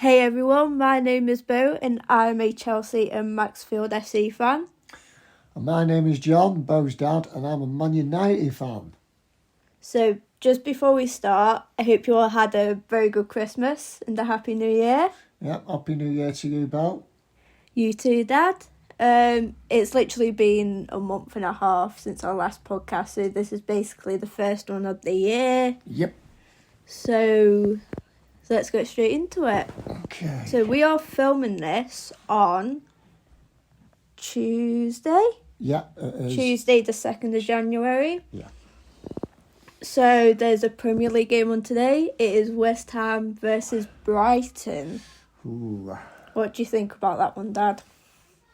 Hey everyone, my name is Beau and I'm a Chelsea and Maxfield FC fan. And my name is John, Beau's dad, and I'm a Man United fan. So just before we start, I hope you all had a very good Christmas and a Happy New Year. Yep, Happy New Year to you, Beau. You too, Dad. It's literally been a month and a half since our last podcast, so this is basically the first one of the year. Yep. So let's go straight into it. Okay. So we are filming this on Tuesday? Yeah, it is. Tuesday the 2nd of January. Yeah. So there's a Premier League game on today. It is West Ham versus Brighton. Ooh. What do you think about that one, Dad?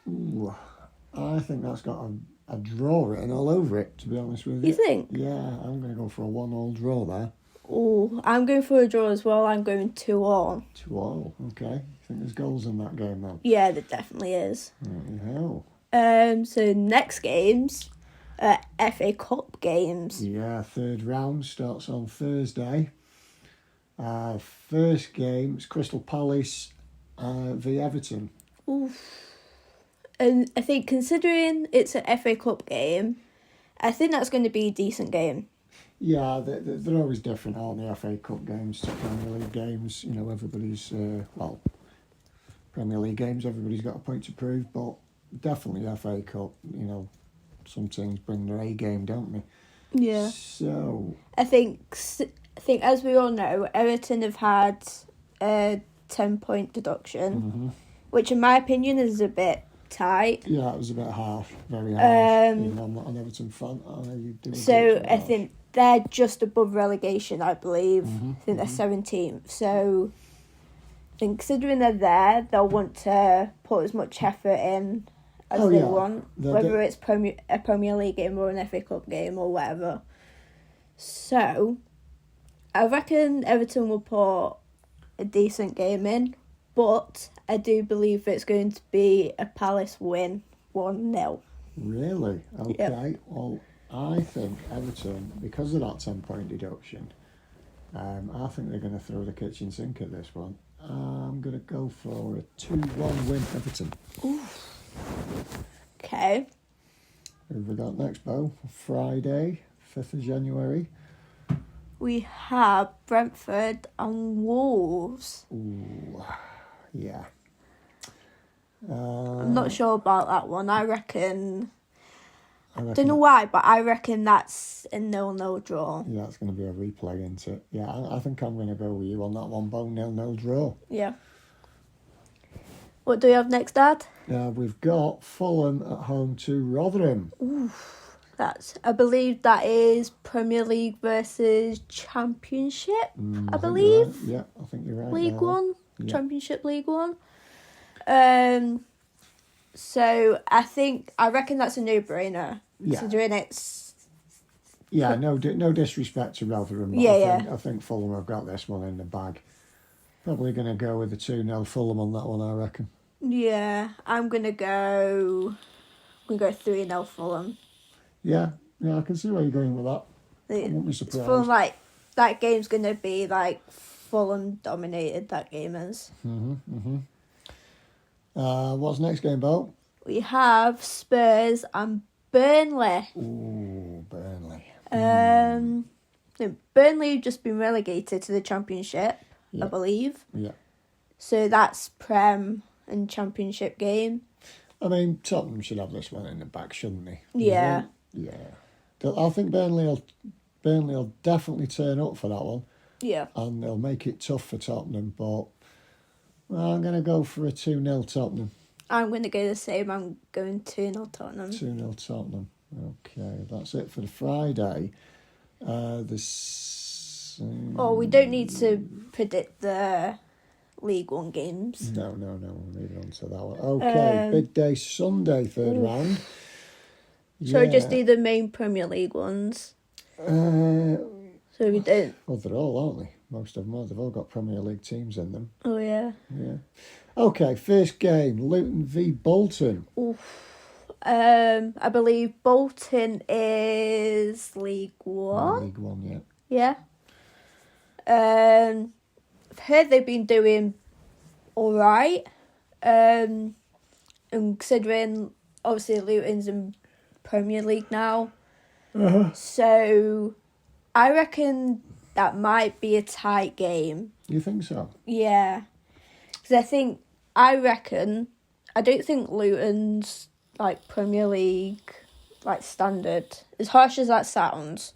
Ooh. I think that's got a draw written all over it, to be honest with you. You think? Yeah, I'm going to go for a 1-1 draw there. Oh, I'm going for a draw as well. I'm going 2-2. 2-2, okay. You think there's goals in that game then? Yeah, there definitely is. Hell. So next games, FA Cup games. Yeah, third round starts on Thursday. First game is Crystal Palace v Everton. Oof. And I think considering it's an FA Cup game, I think that's going to be a decent game. Yeah, they're always different, aren't they? FA Cup games to Premier League games. You know, everybody's, Premier League games, everybody's got a point to prove, but definitely FA Cup, you know, some teams bring their A game, don't they? Yeah. So I think as we all know, Everton have had a 10-point deduction, which in my opinion is a bit tight. yeah, it was a bit harsh, very harsh. I'm not an Everton fan. I think they're just above relegation, I believe. I think they're 17th. So, considering they're there, they'll want to put as much effort in as they want, whether it's a Premier League game or an FA Cup game or whatever. So, I reckon Everton will put a decent game in, but I do believe it's going to be a Palace win, 1-0. Really? Okay. Yep. Well, I think Everton, because of that 10-point deduction, I think they're going to throw the kitchen sink at this one. I'm going to go for a 2-1 win, Everton. Oof. Okay. Who have we got next, Beau? Friday, 5th of January. We have Brentford and Wolves. Ooh, yeah. I'm not sure about that one. I reckon don't know why, but I reckon that's a 0-0 draw. Yeah, it's going to be a replay, isn't it? Yeah, I think I'm going to go with you on that one, Beau. 0-0 draw. Yeah. What do we have next, Dad? We've got Fulham at home to Rotherham. Oof. I believe that is Premier League versus Championship, I believe. Right. Yeah, I think you're right. League now. One. Yeah. Championship League One. So I reckon that's a no-brainer. Yeah. Considering it's... Yeah, no disrespect to Rotherham. Yeah, I think Fulham have got this one in the bag. Probably going to go with the 2-0 Fulham on that one, I reckon. Yeah, I'm going to go 3-0 Fulham. Yeah, I can see where you're going with that. I won't be surprised. It's Fulham, that game's going to be, Fulham dominated, that game is. What's next game, Beau? We have Spurs and Burnley. Ooh, Burnley. No, Burnley have just been relegated to the Championship, I believe. Yeah. So that's Prem and Championship game. I mean, Tottenham should have this one in the bag, shouldn't they? Yeah. Yeah. I think Burnley will definitely turn up for that one. Yeah. And they'll make it tough for Tottenham, but I'm going to go for a 2-0 Tottenham. I'm going to go the same. I'm going 2-0 Tottenham. 2-0 Tottenham. Okay, that's it for the Friday. We don't need to predict the League One games. No, we'll move on to that one. Okay, big day Sunday, third round. So we just do the main Premier League ones. So we don't... Well, they're all, aren't they? Most of them are. They've all got Premier League teams in them. Oh, yeah. Yeah. Okay, first game, Luton v Bolton. Oof. I believe Bolton is League One. League One, yeah. Yeah. I've heard they've been doing all right. And considering obviously Luton's in Premier League now, so I reckon that might be a tight game. You think so? Yeah, because I don't think Luton's like Premier League like standard, as harsh as that sounds.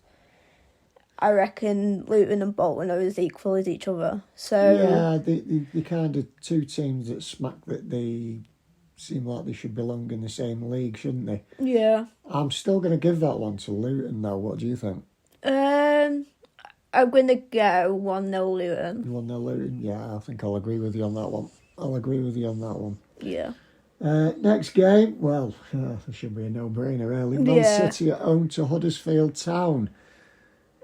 I reckon Luton and Bolton are as equal as each other. So yeah, the kind of two teams that they seem like they should belong in the same league, shouldn't they? yeah. I'm still going to give that one to Luton, though. What do you think? I'm gonna go 1-0 Luton. 1-0 Luton? Yeah, I think I'll agree with you on that one. Yeah. Next game, well, there should be a no-brainer, really. Man City at home to Huddersfield Town.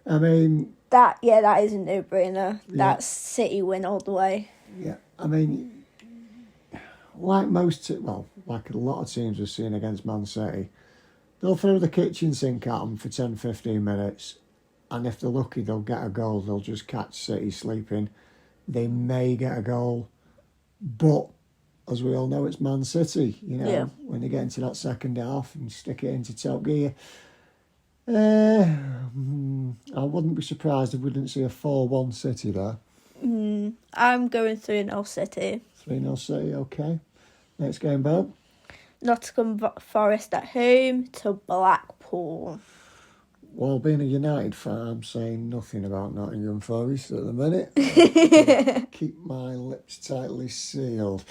I mean... That is a no-brainer. Yeah. That's City win all the way. Yeah, I mean, like like a lot of teams we're seeing against Man City, they'll throw the kitchen sink at them for 10-15 minutes, and if they're lucky, they'll get a goal. They'll just catch City sleeping. They may get a goal, but as we all know, it's Man City. When they get into that second half and stick it into top gear. I wouldn't be surprised if we didn't see a 4-1 City there. I'm going 3-0 City. 3-0 City, okay. Next game, Beau. Nottingham Forest at home to Blackpool. Well, being a United fan, I'm saying nothing about Nottingham Forest at the minute. Keep my lips tightly sealed.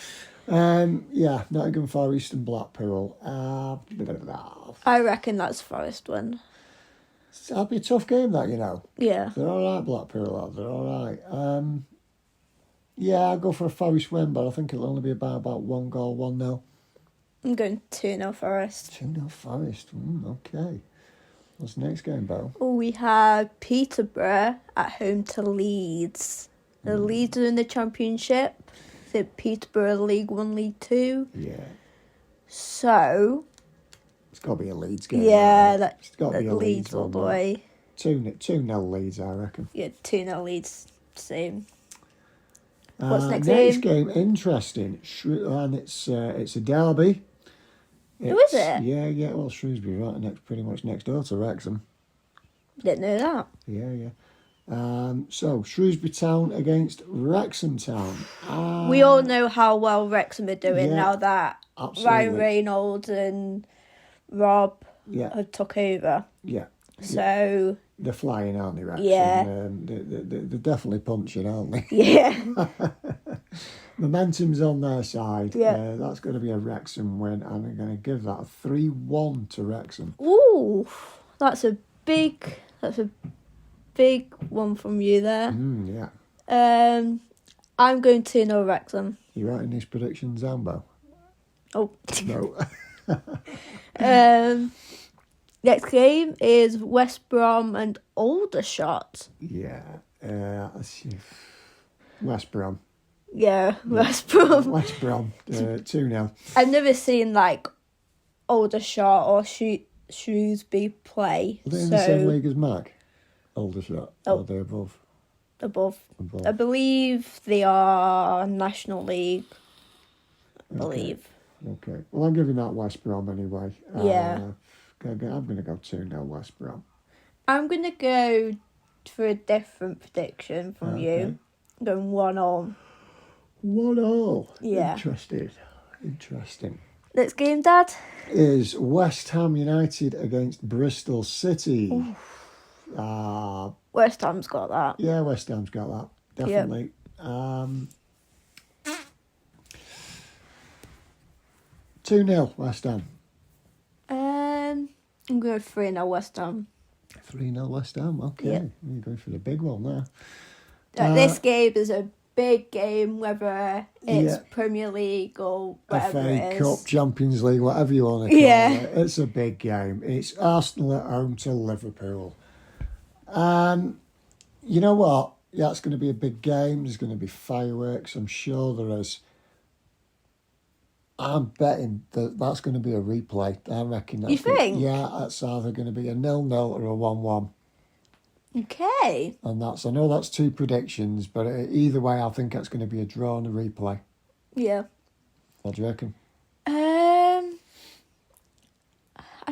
Nottingham Forest and Blackpool. I reckon that's Forest win. That'll be a tough game, that, Yeah. They're all right, Blackpool, they're all right. I'll go for a Forest win, but I think it'll only be about 1 goal, 1-0. I'm going 2-0 Forest. 2-0 Forest, okay. What's the next game, Beau? We have Peterborough at home to Leeds. The Leeds are in the Championship. The Peterborough League 1, League 2. Yeah. So... It's got to be a Leeds game. Yeah, it's got to be a Leeds all the way. 2-0 Leeds, I reckon. Yeah, 2-0 Leeds, same. What's next game? Interesting. And it's a derby. Who is it? Yeah. Well, Shrewsbury, right pretty much next door to Wrexham. Didn't know that. Yeah. So Shrewsbury Town against Wrexham Town. We all know how well Wrexham are doing now that absolutely. Ryan Reynolds and Rob have took over. Yeah. So they're flying, aren't they, Wrexham? Yeah. They're definitely punching, aren't they? Yeah. Momentum's on their side. Yeah. That's going to be a Wrexham win, and I'm going to give that a 3-1 to Wrexham. Ooh, that's a big one from you there. Yeah. I'm going 2-0 Wrexham. You writing these predictions down, Beau? Oh. No. Next game is West Brom and Aldershot. Yeah. West Brom. Yeah, West Brom. West Brom. 2-0. I've never seen Aldershot or Shrewsbury play. Are they in the same league as Mac? Aldershot. Oh. Or they're above? Above. I believe they are National League. I believe. Okay. Well, I'm giving that West Brom anyway. Yeah. I'm going to go 2-0 West Brom. I'm going to go for a different prediction from you. I'm going 1-1. 1-1. Yeah. Interesting. Next game, Dad? Is West Ham United against Bristol City. West Ham's got that. Yeah, West Ham's got that. Definitely. Yep. 2-0 West Ham. I'm going 3-0 West Ham. 3-0 West Ham, okay. Yep. You're going for the big one there. This game is a big game, whether it's Premier League or whatever FA it is. Cup, Champions League, whatever you want to call it. It's a big game. It's Arsenal at home to Liverpool. You know what? Yeah, it's going to be a big game. There's going to be fireworks. I'm sure there is. I'm betting that's going to be a replay. I reckon that's... You think? That's either going to be a 0-0 or a 1-1. Okay. And I know that's two predictions, but either way, I think it's going to be a draw and a replay. Yeah. What do you reckon? I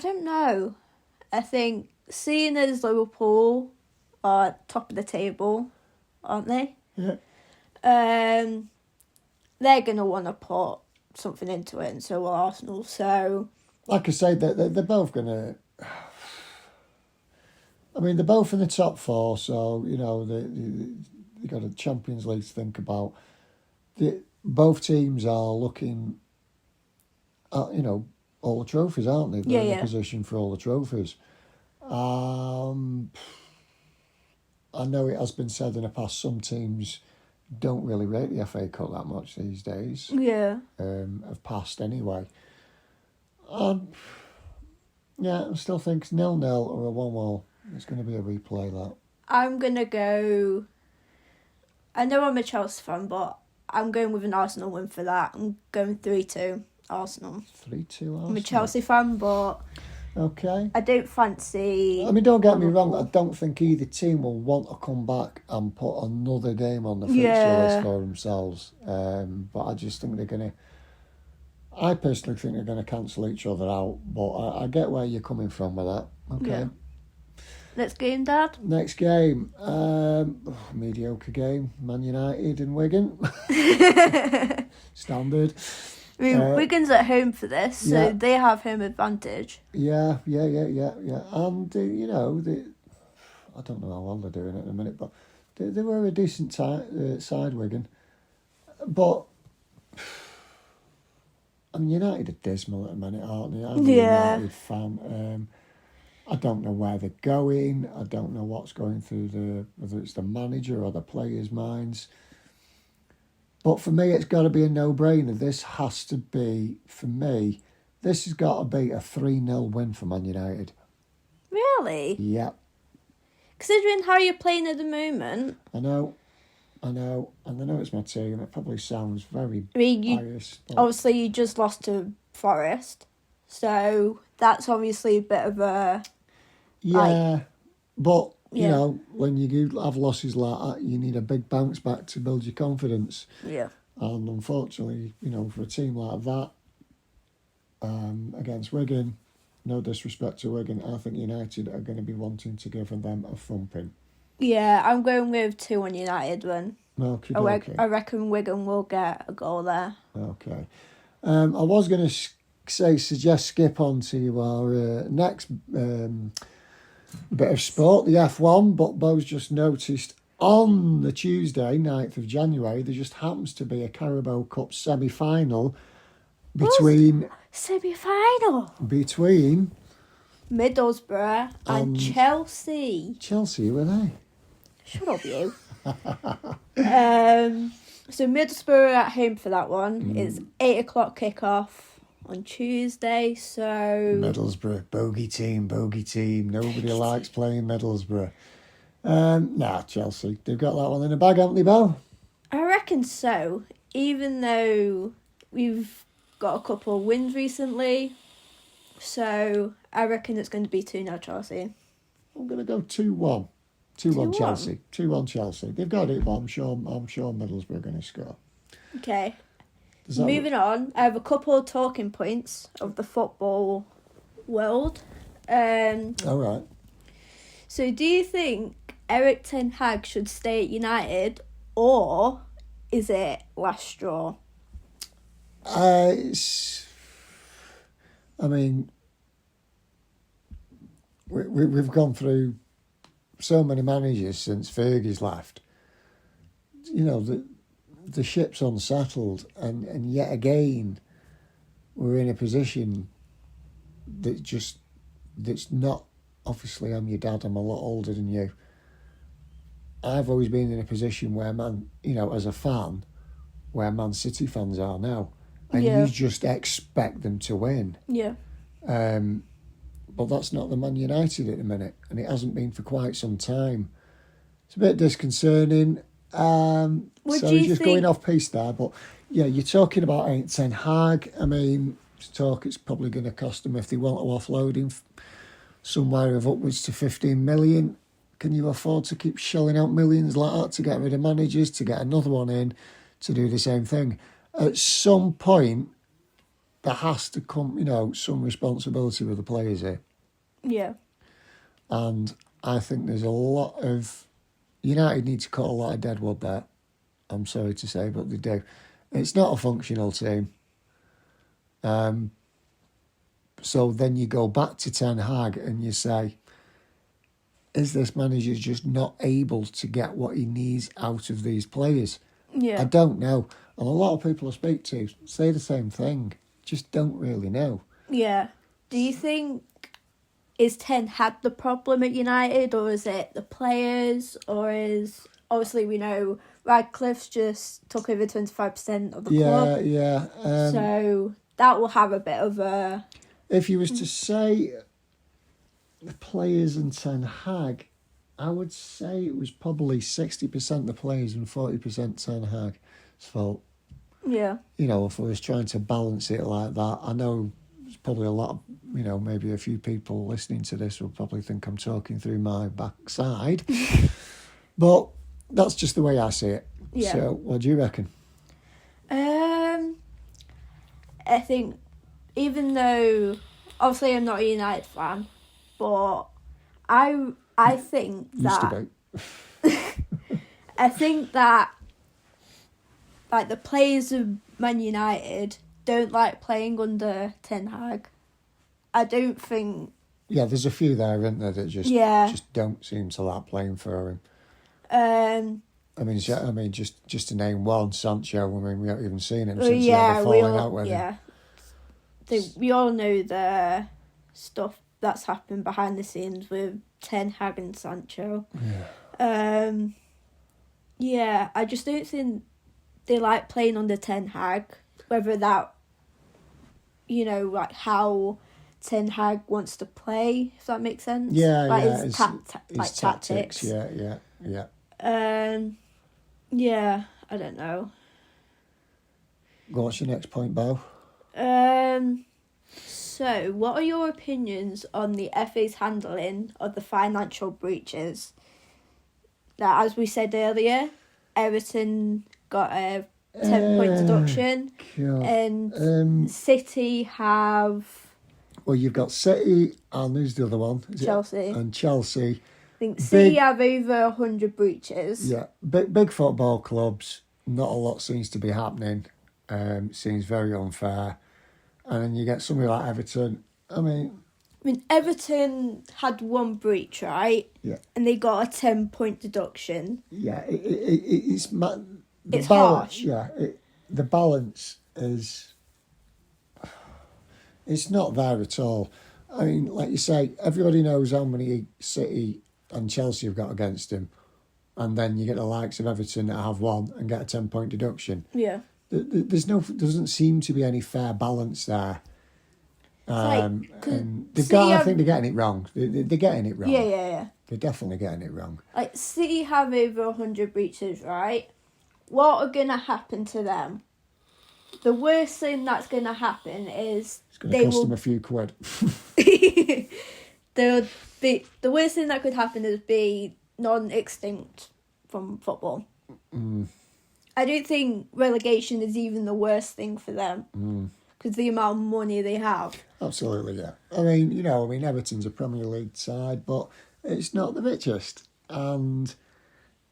don't know. I think seeing as Liverpool are top of the table, aren't they? Yeah. They're gonna want to put something into it, and so will Arsenal. So, Like I say, they're both going to... I mean, they're both in the top four, so, you know, they got a Champions League to think about. Both teams are looking at, you know, all the trophies, aren't they? They're in a position for all the trophies. I know it has been said in the past, some teams don't really rate the FA Cup that much these days. yeah. Have passed anyway. Yeah, I still think it's 0-0 or a 1-1. It's going to be a replay, that. I'm going to go... I know I'm a Chelsea fan, but I'm going with an Arsenal win for that. I'm going 3-2 Arsenal. 3-2 Arsenal? I'm a Chelsea fan, but... Okay. I don't fancy... I mean, don't get me wrong, I don't think either team will want to come back and put another game on the fixture list for themselves. But I just think they're going to... I personally think they're going to cancel each other out, but I get where you're coming from with that. Okay. Yeah. Next game, Dad? Next game. Mediocre game. Man United and Wigan. Standard. I mean, Wigan's at home for this, so they have home advantage. Yeah. And, you know, I don't know how well they're doing at the minute, but they were a decent side, Wigan. But, I mean, United are dismal at the minute, aren't they? I'm a United fan. I don't know where they're going. I don't know what's going through whether it's the manager or the players' minds. But for me, it's got to be a no-brainer. This has to be, for me, this has got to be a 3-0 win for Man United. Really? Yeah. Considering how you're playing at the moment. I know. And I know it's my team. It probably sounds very biased. Obviously, you just lost to Forest. So that's obviously a bit of a... Yeah. But, you know, when you have losses like that, you need a big bounce back to build your confidence. Yeah. And unfortunately, you know, for a team like that, against Wigan, no disrespect to Wigan, I think United are going to be wanting to give them a thumping. Yeah, I'm going with 2-1 United win. Okay. I reckon Wigan will get a goal there. Okay. I was going to suggest skip on to our next bit of sport, the F1, but Beau's just noticed on the Tuesday, 9th of January, there just happens to be a Carabao Cup semi-final between Middlesbrough and Chelsea. Chelsea, were they? Shut up, you. So Middlesbrough at home for that one. It's 8 o'clock kickoff on Tuesday, so... Middlesbrough, bogey team. Nobody likes playing Middlesbrough. Chelsea. They've got that one in the bag, haven't they, Beau? I reckon so. Even though we've got a couple of wins recently, so I reckon it's going to be 2-0 Chelsea. I'm going to go 2-1. 2-1 Chelsea. 2-1 Chelsea. They've got it, but I'm sure Middlesbrough are going to score. Okay. Moving on, I have a couple of talking points of the football world. All right. So do you think Erik ten Hag should stay at United, or is it last straw? I mean, we've gone through so many managers since Fergie's left. You know, the ship's unsettled, and yet again, we're in a position that's not, obviously I'm your dad, I'm a lot older than you. I've always been in a position where as a fan, where Man City fans are now, and you just expect them to win. Yeah. But that's not the Man United at the minute, and it hasn't been for quite some time. It's a bit disconcerting. So he's just going off piece there, but yeah, you're talking about Erik ten Hag. I mean, it's probably going to cost them, if they want to offload him, somewhere of upwards to 15 million. Can you afford to keep shelling out millions like that to get rid of managers, to get another one in, to do the same thing? at some point, there has to come, some responsibility with the players here. Yeah. And I think there's a lot of... United need to cut a lot of deadwood there. I'm sorry to say, but they do. It's not a functional team. So then you go back to Ten Hag and you say, is this manager just not able to get what he needs out of these players? Yeah. I don't know. And a lot of people I speak to say the same thing. Just don't really know. Yeah. Do you think is Ten Hag the problem at United, or is it the players, or is... Obviously, we know Radcliffe's just took over 25% of the club. Yeah. So that will have a bit of a... If you was to say the players and Ten Hag, I would say it was probably 60% the players and 40% Ten Hag's fault. Yeah. If I was trying to balance it like that, I know there's probably a lot of, maybe a few people listening to this will probably think I'm talking through my backside. But that's just the way I see it. Yeah. So, what do you reckon? I think, even though obviously I'm not a United fan, but I think that I think that like the players of Man United don't like playing under Ten Hag. I don't think. Yeah, there's a few there, isn't there, that just don't seem to like playing for him. I mean, just to name one, Sancho. I mean, we haven't even seen him since he had a falling out with him. We all know the stuff that's happened behind the scenes with Ten Hag and Sancho. Yeah. I just don't think they like playing under Ten Hag. Whether that, like how Ten Hag wants to play, if that makes sense. His tactics. Yeah. I don't know. What's your next point, Beau? So, what are your opinions on the FA's handling of the financial breaches? That, as we said earlier, Everton got a 10-point deduction, and City have... Well, you've got City, and who's the other one? Chelsea. And Chelsea. I think City have over 100 breaches. Yeah, big football clubs, not a lot seems to be happening. Seems very unfair. And then you get somebody like Everton. I mean, Everton had one breach, right? Yeah. And they got a 10-point deduction. Yeah, it's harsh. Yeah, the balance is... It's not there at all. I mean, like you say, everybody knows how many City and Chelsea have got against him. And then you get the likes of Everton that have one and get a 10-point deduction. Yeah. Doesn't seem to be any fair balance there. And I think they're getting it wrong. They're getting it wrong. Yeah. They're definitely getting it wrong. Like, City have over 100 breaches, right? What are going to happen to them? The worst thing that's going to happen is... It's going to cost them a few quid. The worst thing that could happen is be non-extinct from football. I don't think relegation is even the worst thing for them because the amount of money they have. Absolutely, yeah. I mean, Everton's a Premier League side, but it's not the richest. And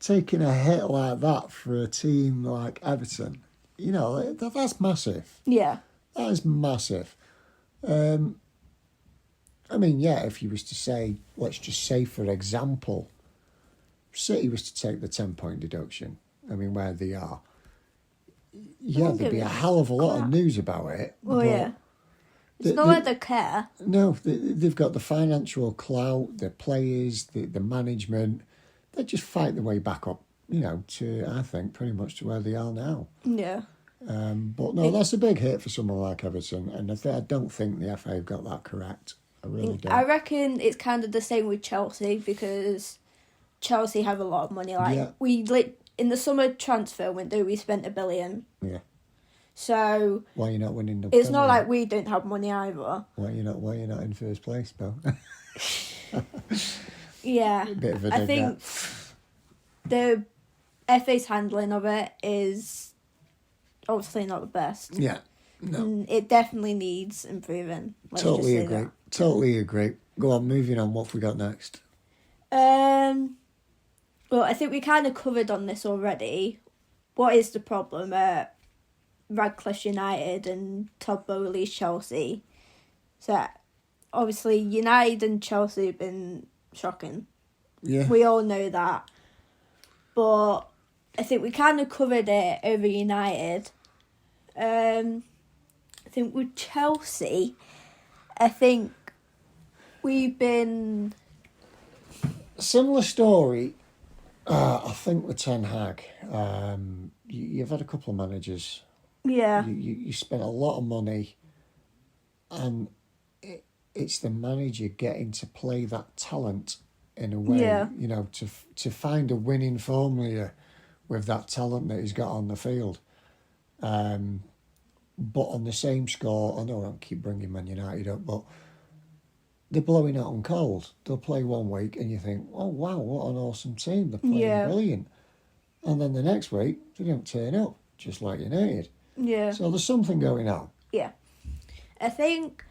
taking a hit like that for a team like Everton, that's massive. Yeah. That is massive. If you was to say, let's just say, for example, City was to take the 10-point deduction, where they are, there'd be a hell of a lot of news about it. Oh, yeah. It's not like they care. No, they've got the financial clout, the players, the management. They just fight their way back up, to, I think, pretty much to where they are now. Yeah. But no, that's a big hit for someone like Everton, and I don't think the FA have got that correct. I really don't. I reckon it's kind of the same with Chelsea because Chelsea have a lot of money. In the summer transfer window, we spent $1 billion. Yeah. So why are you not winning the? It's not like we don't have money either. Why are you not in first place, Beau? Yeah. Bit of a I think the FA's handling of it is obviously not the best. Yeah. No. And it definitely needs improving. Let's Totally just say agree. Totally agree. Go on, moving on. What have we got next? that. Well, I think we kind of covered on this already. What is the problem at Radcliffe United and Todd Bowley's Chelsea? So, obviously, United and Chelsea have been shocking. Yeah. We all know that. But I think we kind of covered it over United. I think with Chelsea, I think we've been... Similar story, I think, with Ten Hag. You've had a couple of managers. Yeah. You spent a lot of money, and it's the manager getting to play that talent in a way, to find a winning formula with that talent that he's got on the field. But on the same score, I know I don't keep bringing Man United up, but they're blowing out on cold. They'll play one week and you think, oh, wow, what an awesome team. They're playing brilliant. And then the next week, they don't turn up, just like United. Yeah. So there's something going on. Yeah. I think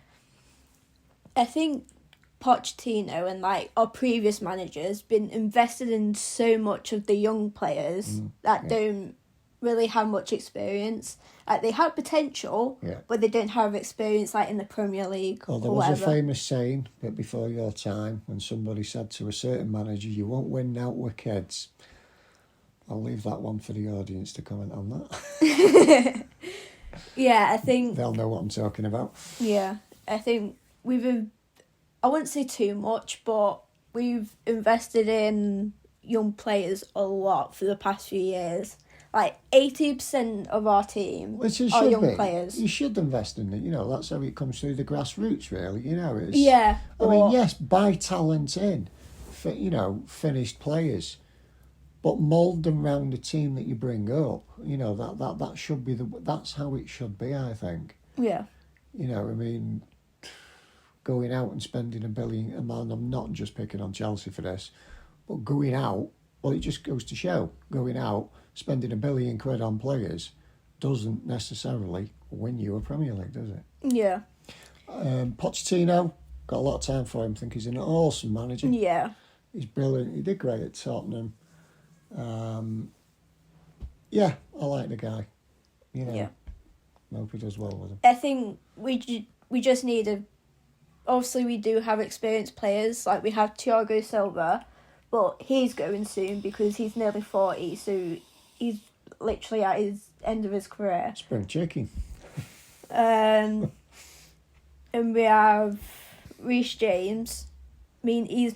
Pochettino and our previous managers been invested in so much of the young players that don't really have much experience. They have potential, but they don't have experience in the Premier League. Well, there was a famous saying that before your time when somebody said to a certain manager, "You won't win out with kids." I'll leave that one for the audience to comment on that. Yeah, I think they'll know what I'm talking about. Yeah, I think I wouldn't say too much, but we've invested in young players a lot for the past few years. 80% of our team are young players. You should invest in it. That's how it comes through the grassroots, really. It's, yeah. I mean, yes, buy talent in, finished players, but mould them around the team that you bring up. That should be that's how it should be, I think. Yeah. I mean, going out and spending $1 billion, and I'm not just picking on Chelsea for this, but going out, well, it just goes to show, going out, spending £1 billion on players doesn't necessarily win you a Premier League, does it? Yeah. Pochettino, got a lot of time for him. I think he's an awesome manager. Yeah. He's brilliant. He did great at Tottenham. Yeah, I like the guy. Yeah. I hope he does well with him. I think we just need obviously we do have experienced players, we have Thiago Silva, but he's going soon because he's nearly 40, so he's literally at his end of his career. Spring chicken. And we have Reece James. I mean, he's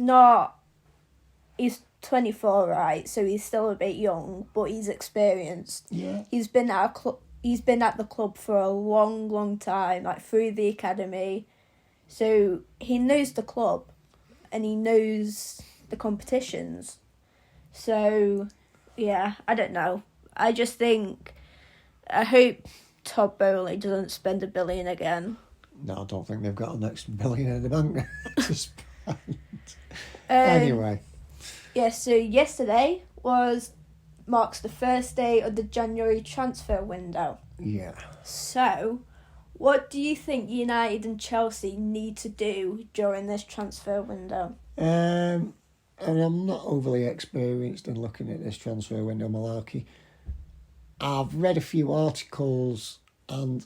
24, right? So he's still a bit young, but he's experienced. Yeah. He's been at the club for a long, long time, through the academy. So he knows the club and he knows the competitions. So, yeah, I don't know. I hope Todd Bowley doesn't spend $1 billion again. No, I don't think they've got an extra $1 billion in the bank to spend. Anyway. Yeah, so yesterday marks the first day of the January transfer window. Yeah. So, what do you think United and Chelsea need to do during this transfer window? And I'm not overly experienced in looking at this transfer window malarkey. I've read a few articles, and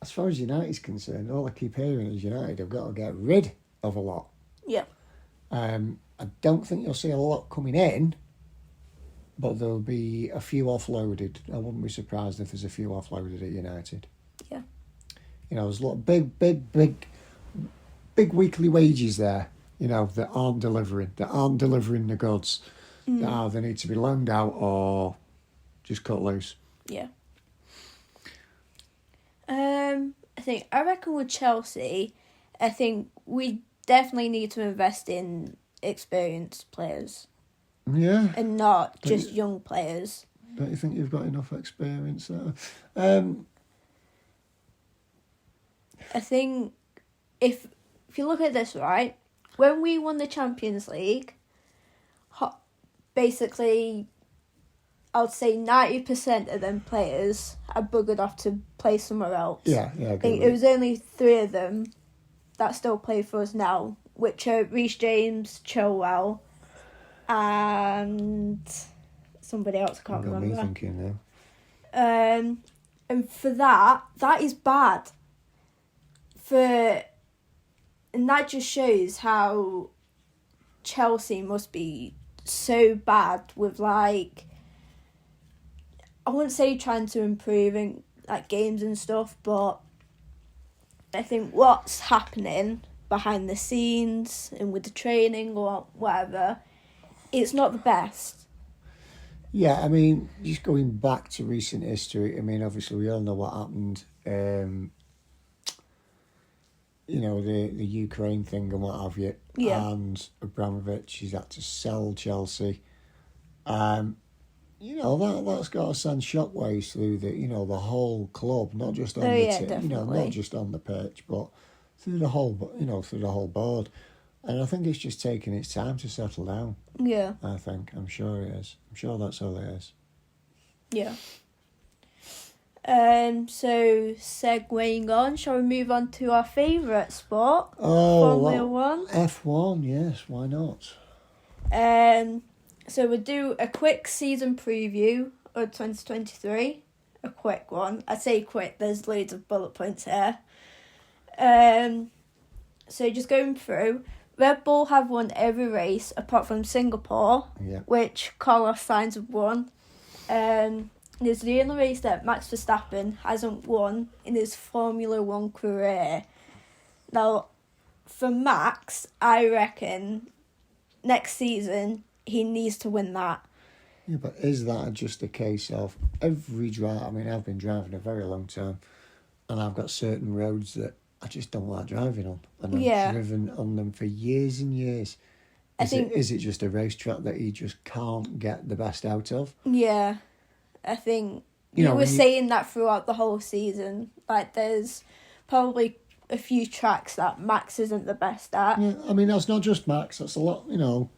as far as United's concerned, all I keep hearing is United have got to get rid of a lot. Yeah. I don't think you'll see a lot coming in, but there'll be a few offloaded. I wouldn't be surprised if there's a few offloaded at United. Yeah. There's a lot of big weekly wages there, that aren't delivering the goods. That either need to be loaned out or just cut loose. Yeah. I reckon with Chelsea, I think we definitely need to invest in experienced players. Yeah. And not just young players. Don't you think you've got enough experience there? I think if you look at this, right, when we won the Champions League, basically I would say 90% of them players are buggered off to play somewhere else. Yeah. I think it was only 3 of them that still play for us now, which are Reece James, Chilwell, and somebody else I can't got remember. me thinking now. And for that is bad. And that just shows how Chelsea must be so bad with, like, I wouldn't say trying to improve in like games and stuff, but I think what's happening behind the scenes and with the training or whatever, it's not the best. Yeah, I mean, just going back to recent history, I mean, obviously we all know what happened, you know, the Ukraine thing and what have you. Yeah. And Abramovich, he's had to sell Chelsea. You know, that's got to send shockwaves through the whole club, not just on the team, you know, not just on the pitch, but through the whole board. And I think it's just taking its time to settle down. Yeah. I'm sure it is. I'm sure that's all it is. Yeah. So segueing on, shall we move on to our favourite sport? Formula One. F1, yes, why not? So we'll do a quick season preview of 2023. A quick one. I say quick, there's loads of bullet points here. So just going through, Red Bull have won every race apart from Singapore, which Carlos Sainz have won. It's the only race that Max Verstappen hasn't won in his Formula One career. Now, for Max, I reckon next season he needs to win that. Yeah, but is that just a case of every drive? I mean, I've been driving a very long time, and I've got certain roads that I just don't like driving on, and I've driven on them for years and years. Is it just a racetrack that you just can't get the best out of? Yeah, I think you were saying that throughout the whole season. Like, there's probably a few tracks that Max isn't the best at. Yeah, I mean, that's not just Max. That's a lot, you know.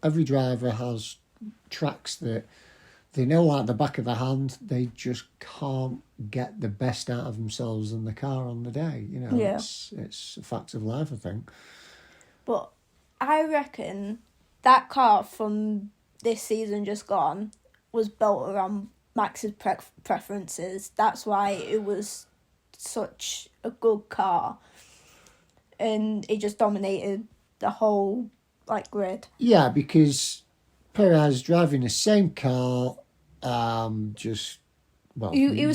Every driver has tracks that they know like the back of their hand. They just can't get the best out of themselves in the car on the day. You know, it's a fact of life, I think. But I reckon that car from this season just gone was built around Max's preferences. That's why it was such a good car, and it just dominated the whole grid. Yeah, because Perez driving the same car, he was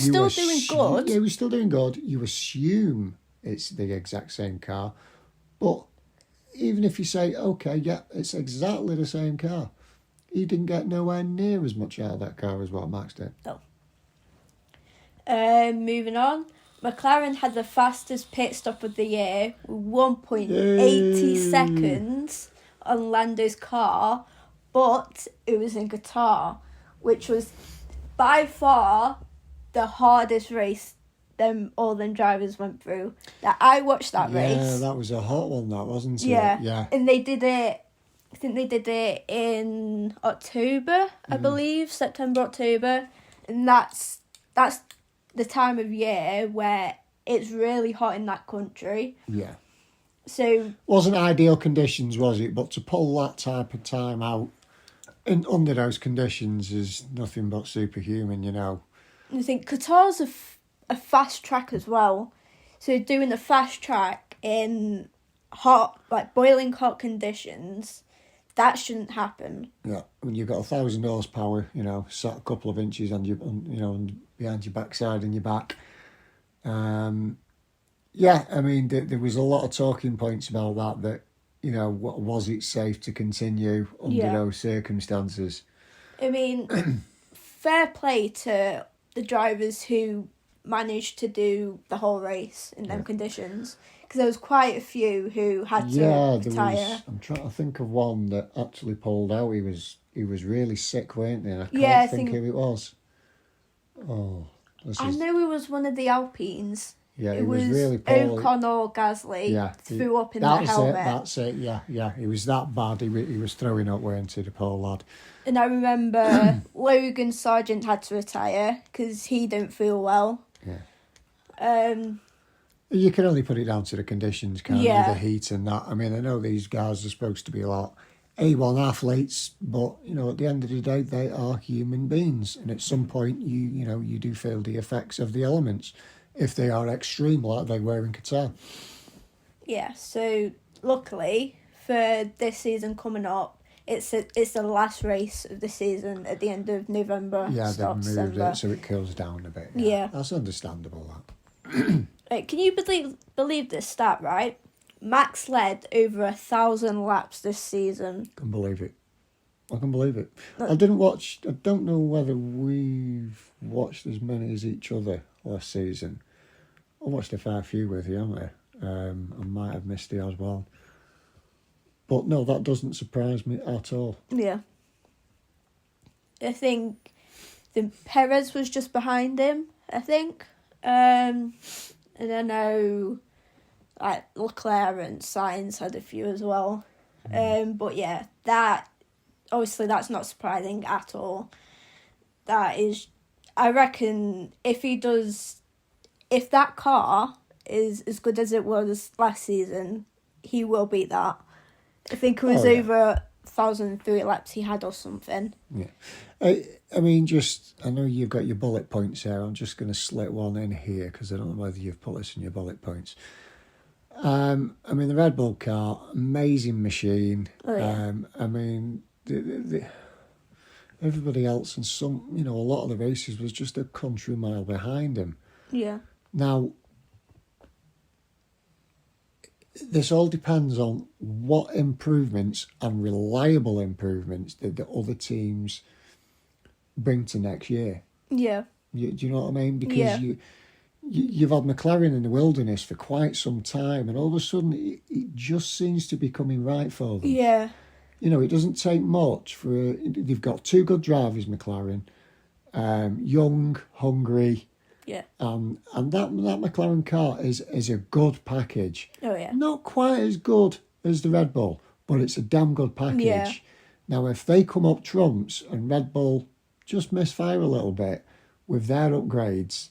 still doing good. Yeah, he was still doing good. You assume it's the exact same car, but even if you say, okay, yeah, it's exactly the same car, he didn't get nowhere near as much out of that car as what Max did. No. Moving on. McLaren had the fastest pit stop of the year with 1.80 seconds on Lando's car, but it was in Qatar, which was by far the hardest race all them drivers went through. That I watched that race. Yeah, that was a hot one, that wasn't it? Yeah. And they did it, I think they did it in October, I believe, September, October. And that's the time of year where it's really hot in that country. Yeah. So wasn't ideal conditions, was it? But to pull that type of time out under those conditions is nothing but superhuman, you know. I think Qatar's a fast track as well. So doing a fast track in hot, boiling hot conditions, that shouldn't happen. Yeah, when you've got 1,000 horsepower, you know, sat a couple of inches on your, behind your backside and your back. Yeah, I mean, there was a lot of talking points about that, you know, was it safe to continue under those circumstances? I mean, fair play to the drivers who managed to do the whole race in them conditions, because there was quite a few who had to retire. I'm trying to think of one that actually pulled out. He was really sick, weren't he? I can't think who it was. Oh, I know it was one of the Alpines Yeah, It he was was really poorly. Ocon or Gasly threw up in the helmet. That's it, yeah. He was that bad. He was throwing up, weren't he, the poor lad? And I remember Logan Sargent had to retire because he didn't feel well. Yeah. You can only put it down to the conditions, can't you? The heat and that. I mean, I know these guys are supposed to be a lot A1 athletes, but, you know, at the end of the day, they are human beings. And at some point, you do feel the effects of the elements if they are extreme like they were in Qatar. Yeah, so luckily for this season coming up, it's the last race of the season at the end of November. Yeah, they've moved December. it so it cools down a bit. Yeah. That's understandable, that. Can you believe this stat, right? Max led over 1,000 laps this season. I can believe it. I don't know whether we've watched as many as each other last season. I watched a fair few with you, haven't I? I might have missed the as well. But no, that doesn't surprise me at all. Yeah. I think Perez was just behind him, I think. And I know like Leclerc and Sainz had a few as well. But yeah, that's not surprising at all. That is, I reckon if that car is as good as it was last season, he will beat that. I think it was over 1,003 laps he had or something. Yeah. I mean, I know you've got your bullet points here. I'm just going to slip one in here because I don't know whether you've put this in your bullet points. I mean, the Red Bull car, amazing machine. Oh, yeah. I mean, everybody else and a lot of the races was just a country mile behind him. Yeah. Now, this all depends on what improvements and reliable improvements that the other teams bring to next year. Yeah. Do you know what I mean? Because you've had McLaren in the wilderness for quite some time, and all of a sudden it just seems to be coming right for them. Yeah. You know, it doesn't take much they've got two good drivers, McLaren, young, hungry. Yeah. And that McLaren car is a good package. Oh, yeah. Not quite as good as the Red Bull, but it's a damn good package. Yeah. Now, if they come up trumps and Red Bull just misfire a little bit with their upgrades,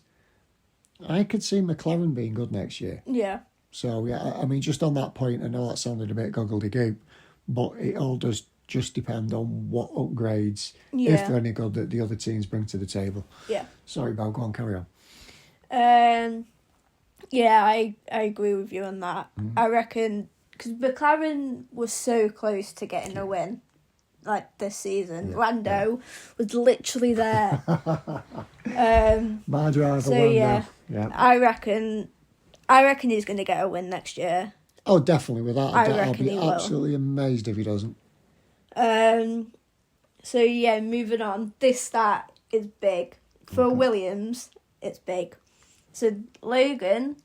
I could see McLaren being good next year. Yeah. So, yeah, I mean, just on that point, I know that sounded a bit goggledy-goop, but it all does just depend on what upgrades, if they're any good, that the other teams bring to the table. Yeah. Sorry, Beau, go on, carry on. Yeah, I agree with you on that. I reckon because McLaren was so close to getting a win, like this season. Yeah, Lando was literally there. My driver, so Lando. yeah, I reckon he's going to get a win next year. Oh, definitely. Without a doubt, I'll be absolutely amazed if he doesn't. So yeah, moving on. This stat is big for Williams. It's big. So Logan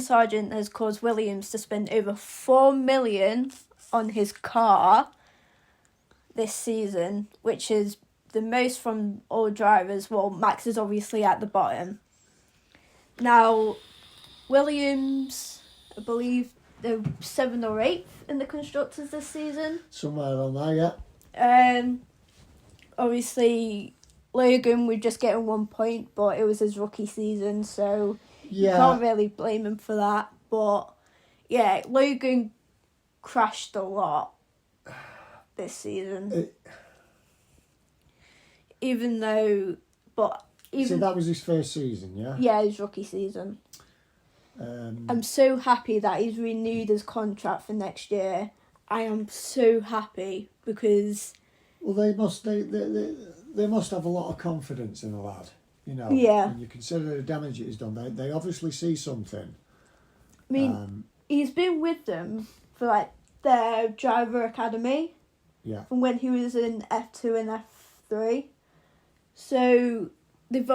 Sargent has caused Williams to spend over $4 million on his car this season, which is the most from all drivers. Well, Max is obviously at the bottom. Now, Williams, I believe they're 7th or 8th in the constructors this season. Somewhere on there, yeah. Obviously, Logan would just get 1 point, but it was his rookie season, so you can't really blame him for that. But yeah, Logan crashed a lot this season. See, that was his first season, yeah? Yeah, his rookie season. I'm so happy that he's renewed his contract for next year. I am so happy because... Well, they must have a lot of confidence in the lad, you know. Yeah. When you consider the damage it has done, they obviously see something. I mean, he's been with them for like their driver academy. Yeah. From when he was in F2 and F3, so they've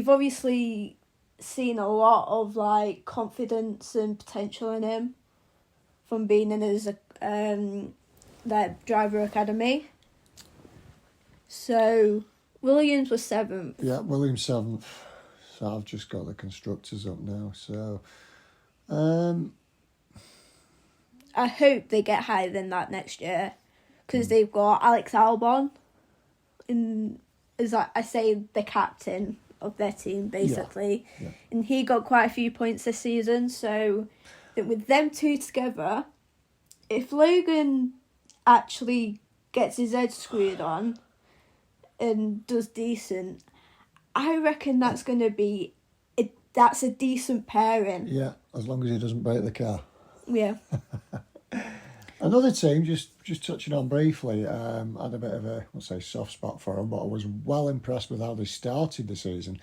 obviously seen a lot of like confidence and potential in him from being in his their driver academy. So Williams was 7th. Yeah, Williams 7th. So I've just got the constructors up now. So, I hope they get higher than that next year, because they've got Alex Albon, as I say, the captain of their team basically, and he got quite a few points this season. So, I think with them two together, if Logan actually gets his head screwed on and does decent, I reckon that's going to be that's a decent pairing. Yeah, as long as he doesn't break the car. Yeah. Another team, just touching on briefly, had a bit of a, let's say, soft spot for them, but I was well impressed with how they started the season.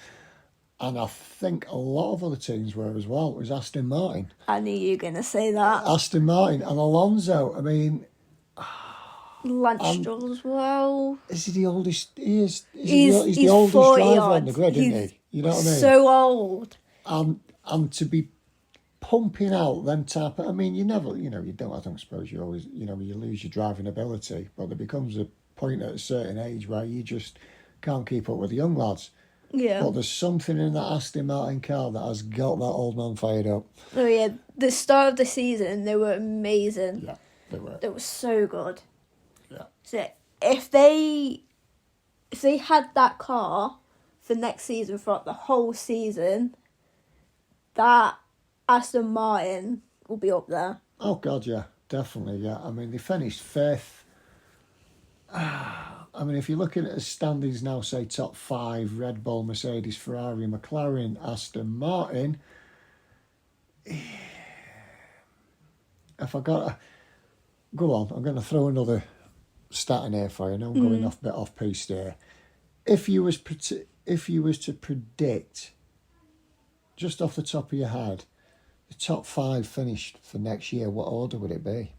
And I think a lot of other teams were as well. It was Aston Martin. I knew you were going to say that. Aston Martin and Alonso. I mean, Lance Stroll as well. is he the oldest? He's He's the oldest 40 driver odd. on the grid, isn't he? You know what I mean? So old. And to be pumping out them type of, I mean, you never, you don't, I don't suppose you always, you lose your driving ability, but there becomes a point at a certain age where you just can't keep up with the young lads. Yeah. But there's something in that Aston Martin car that has got that old man fired up. Oh yeah, the start of the season, they were amazing. Yeah, they were. They were so good. Yeah. So if they had that car for next season, throughout the whole season, that Aston Martin will be up there. Oh God, yeah, definitely, yeah. I mean, they finished fifth. I mean, if you're looking at the standings now, say top five: Red Bull, Mercedes, Ferrari, McLaren, Aston Martin. If I got go on, I'm going to throw another stat in here for you. I know I'm going off a bit off piece there. If you was to predict, just off the top of your head, the top five finished for next year, what order would it be?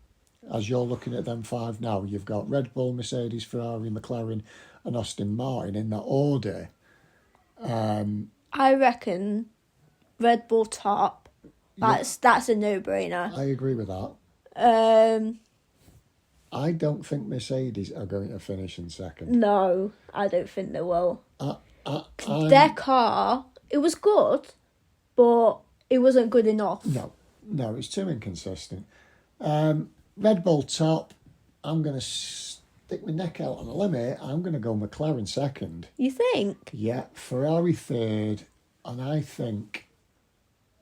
As you're looking at them five now, you've got Red Bull, Mercedes, Ferrari, McLaren and Aston Martin in that order. I reckon Red Bull top. That's a no-brainer. I agree with that. I don't think Mercedes are going to finish in second. No, I don't think they will. Their car, it was good, but it wasn't good enough. No, it's too inconsistent. Red Bull top, I'm going to stick my neck out on a limit. I'm going to go McLaren second. You think? Yeah, Ferrari third. And I think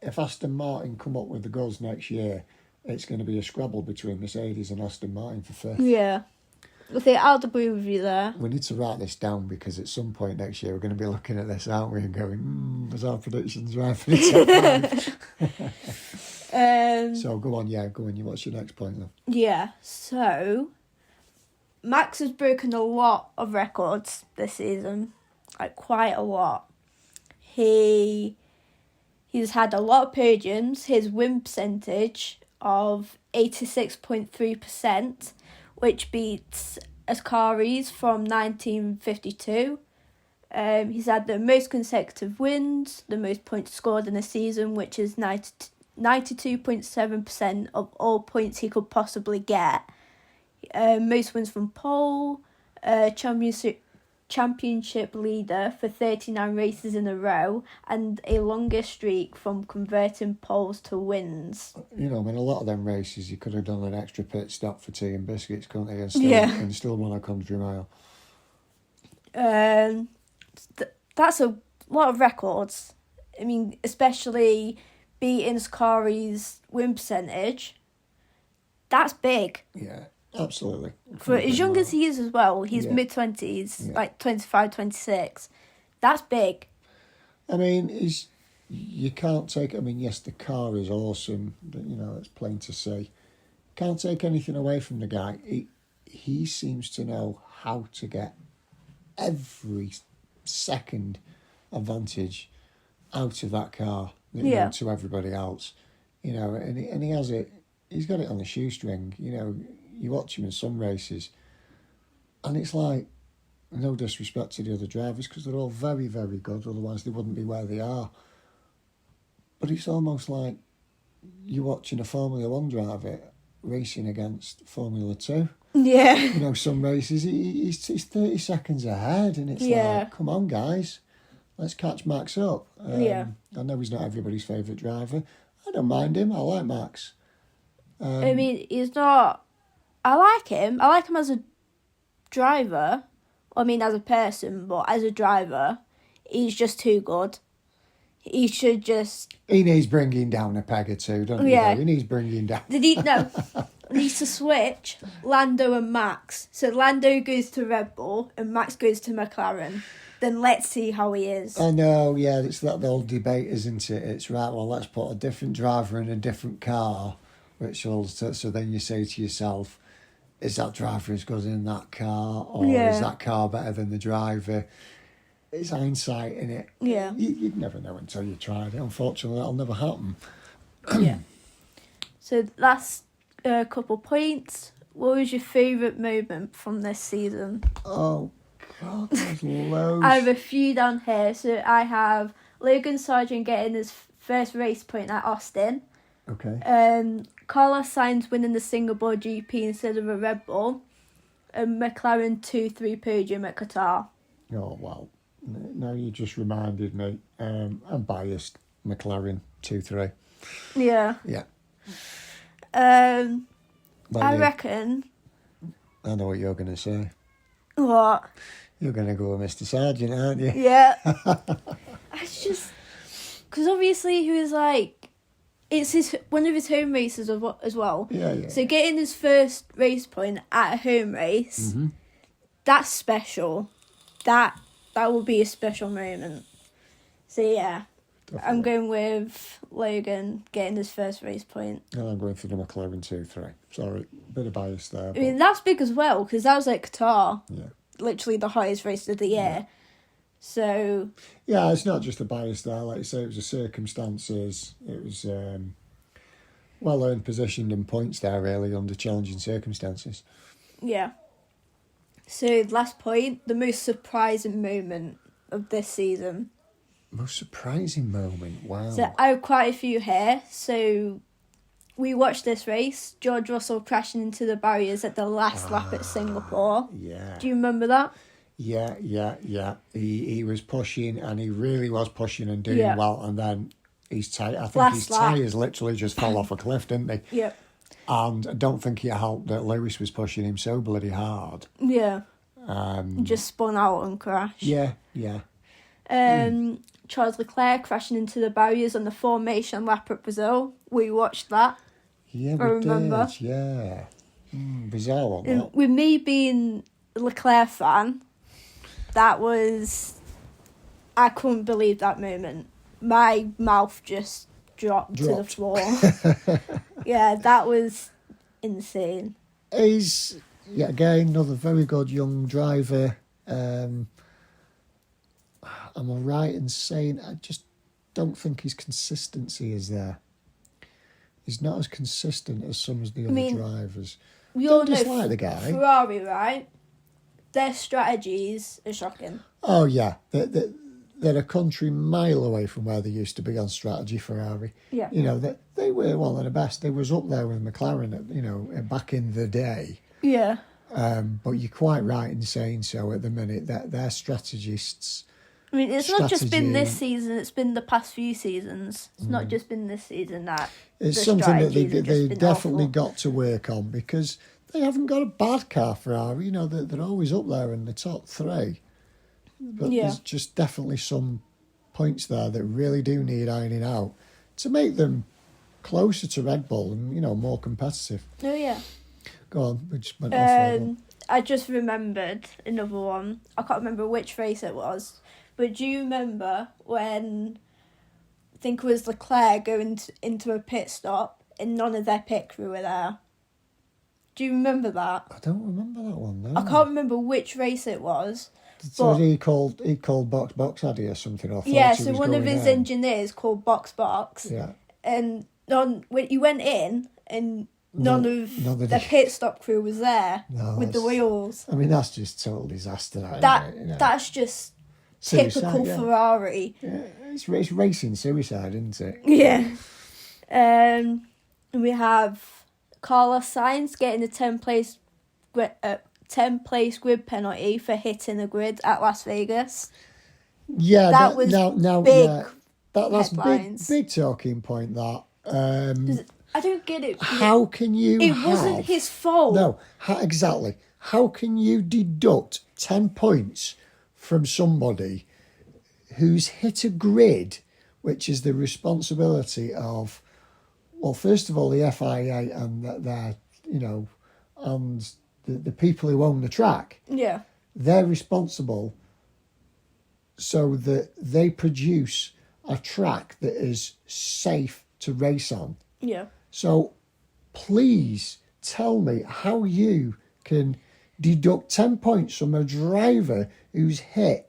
if Aston Martin come up with the goals next year, it's going to be a scrabble between Mercedes and Aston Martin for fifth. Yeah. I think I'll agree with you there. We need to write this down because at some point next year we're going to be looking at this, aren't we, and going, was our predictions right for the top five? So go on. What's your next point then? Yeah, so Max has broken a lot of records this season, like quite a lot. He's had a lot of podiums. His win percentage of 86.3%, which beats Ascari's from 1952. He's had the most consecutive wins, the most points scored in a season, which is 92.7% of all points he could possibly get. Most wins from pole, championship leader for 39 races in a row, and a longest streak from converting poles to wins. I mean, a lot of them races, you could have done an extra pit stop for tea and biscuits, couldn't you? And still won a country mile. That's a lot of records. I mean, especially beating Ascari's win percentage. That's big. Yeah, absolutely. For as young as he is as well, he's mid-20s, like 25, 26. That's big. I mean, you can't take... I mean, yes, the car is awesome. It's plain to see. Can't take anything away from the guy. He seems to know how to get every second advantage out of that car to everybody else. And he has it... He's got it on a shoestring. You watch him in some races, and it's like, no disrespect to the other drivers, because they're all very, very good, otherwise they wouldn't be where they are. But it's almost like you're watching a Formula 1 driver racing against Formula 2. Yeah. Some races, he's 30 seconds ahead, and it's like, come on, guys. let's catch Max up. Yeah. I know he's not everybody's favourite driver. I don't mind him. I like Max. I mean, he's not... I like him. I like him as a driver. I mean, as a person, but as a driver, he's just too good. He should just... He needs bringing down a peg or two, doesn't he? Yeah. He needs bringing down... No. Needs to switch Lando and Max. So Lando goes to Red Bull and Max goes to McLaren. Then let's see how he is. I know, yeah, it's that old debate, isn't it? It's right, well, let's put a different driver in a different car, which will... So then you say to yourself, is that driver as good in that car? Or is that car better than the driver? It's hindsight, innit? Yeah. You'd never know until you tried it. Unfortunately, that'll never happen. Yeah. So last couple points. What was your favourite moment from this season? Oh, God, there's loads. I have a few down here. So I have Logan Sargent getting his first race point at Austin. Okay. Carlos Sainz winning the Singapore GP instead of a Red Bull. And McLaren 2-3 podium at Qatar. Oh, well, now you just reminded me. I'm biased. McLaren 2-3. Yeah. Yeah. I reckon... I know what you're going to say. What? You're going to go with Mr. Sargent, aren't you? Yeah. It's just... Because obviously he was like... It's one of his home races as well. Yeah. So getting his first race point at a home race, that's special. That will be a special moment. So yeah, definitely. I'm going with Logan getting his first race point. And I'm going for the McLaren 2-3. Sorry, bit of bias there. I mean, that's big as well, because that was like Qatar. Yeah. Literally the highest race of the year. Yeah. So... Yeah, it's not just a bias there. Like you say, it was the circumstances. It was well-earned position and points there, really, under challenging circumstances. Yeah. So, last point, the most surprising moment of this season. Most surprising moment? Wow. So, I have quite a few here. So, we watched this race. George Russell crashing into the barriers at the last lap at Singapore. Yeah. Do you remember that? Yeah. He was pushing, and he really was pushing and doing well, and then his tyres literally just fell off a cliff, didn't they? Yep. And I don't think it helped that Lewis was pushing him so bloody hard. Yeah. Just spun out and crashed. Yeah. Charles Leclerc crashing into the barriers on the formation lap at Brazil. We watched that. Yeah, I remember. Did, yeah. Bizarre one, that. With me being a Leclerc fan, that was... I couldn't believe that moment. My mouth just dropped. To the floor. Yeah, that was insane. He's, again, another very good young driver. Am I right in saying I just don't think his consistency is there? He's not as consistent as some of the other drivers. We all dislike the guy. Ferrari, right? Their strategies are shocking. Oh, yeah. They're a country mile away from where they used to be on strategy, Ferrari. Yeah. You know, they were one of the best. They was up there with McLaren, back in the day. Yeah. But you're quite right in saying so at the minute. That they're strategists. I mean, it's not just been this season, it's been the past few seasons. It's not just been this season that it's something that they definitely got to work on, because they haven't got a bad car, Ferrari. You know, they're always up there in the top three. But there's just definitely some points there that really do need ironing out to make them closer to Red Bull and, more competitive. Oh, yeah. Go on, we just went off. I just remembered another one. I can't remember which race it was. But do you remember when, I think it was Leclerc going into a pit stop and none of their pit crew were there? Do you remember that? I don't remember that one, no. I can't remember which race it was. So he called Box Addy or something? So one of his engineers called Box. Yeah. And he went in and none of the pit stop crew was there with the wheels. I mean, that's just total disaster. That's just typical Ferrari. Yeah, it's racing suicide, isn't it? Yeah. And we have Carlos Sainz getting a 10th place grid penalty for hitting the grid at Las Vegas. Yeah, That was big that's headlines. big talking point. That I don't get it. how can you? It wasn't his fault. No, exactly. How can you deduct 10 points from somebody who's hit a grid, which is the responsibility of, well, first of all, the FIA and their, and the people who own the track. Yeah. They're responsible so that they produce a track that is safe to race on. Yeah. So please tell me how you can deduct 10 points from a driver who's hit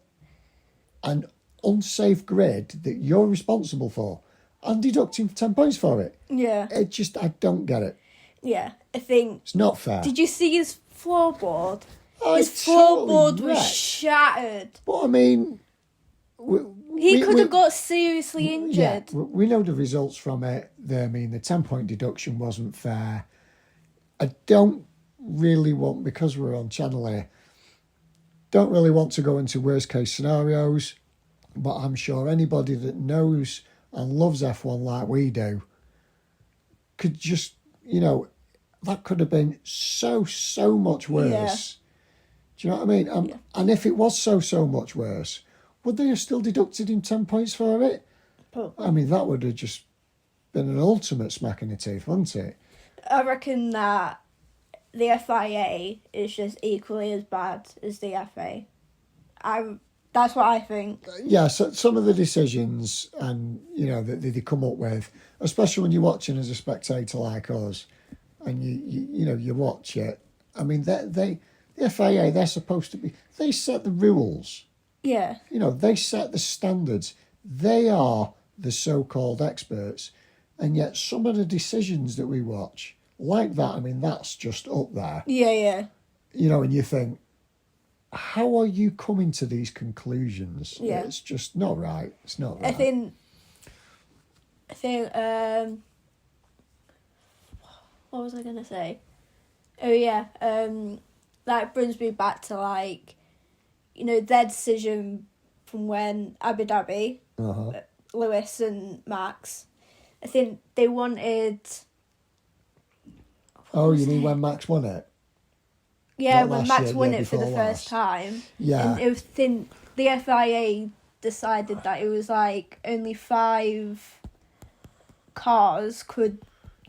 an unsafe grid that you're responsible for and deducting 10 points for it. Yeah. I don't get it. Yeah. I think... It's not fair. Did you see his floorboard? His floorboard was shattered. But I mean... He could have got seriously injured. Yeah, we know the results from it. The 10-point deduction wasn't fair. I don't really want, because we're on Channel A, don't really want to go into worst case scenarios, but I'm sure anybody that knows and loves F1 like we do could just, that could have been so much worse. Yeah. Do you know what I mean? And if it was so much worse, would they have still deducted him 10 points for it? Probably. I mean, that would have just been an ultimate smack in the teeth, wouldn't it? I reckon that the FIA is just equally as bad as the FA. That's what I think. Yeah, so some of the decisions and that they come up with, especially when you're watching as a spectator like us, and you watch it. I mean, the FIA, they're supposed to be. They set the rules. Yeah. They set the standards. They are the so-called experts, and yet some of the decisions that we watch, like that, I mean, that's just up there. Yeah. And you think, how are you coming to these conclusions? Yeah. It's just not right. It's not right. I think what was I going to say? Oh, yeah. That brings me back to, their decision from when Abu Dhabi, Lewis and Max, I think they wanted... Oh, you mean when Max won it? Yeah, Not when last Max year, won year it for the before first last. time. Yeah. And the FIA decided that it was only 5 cars could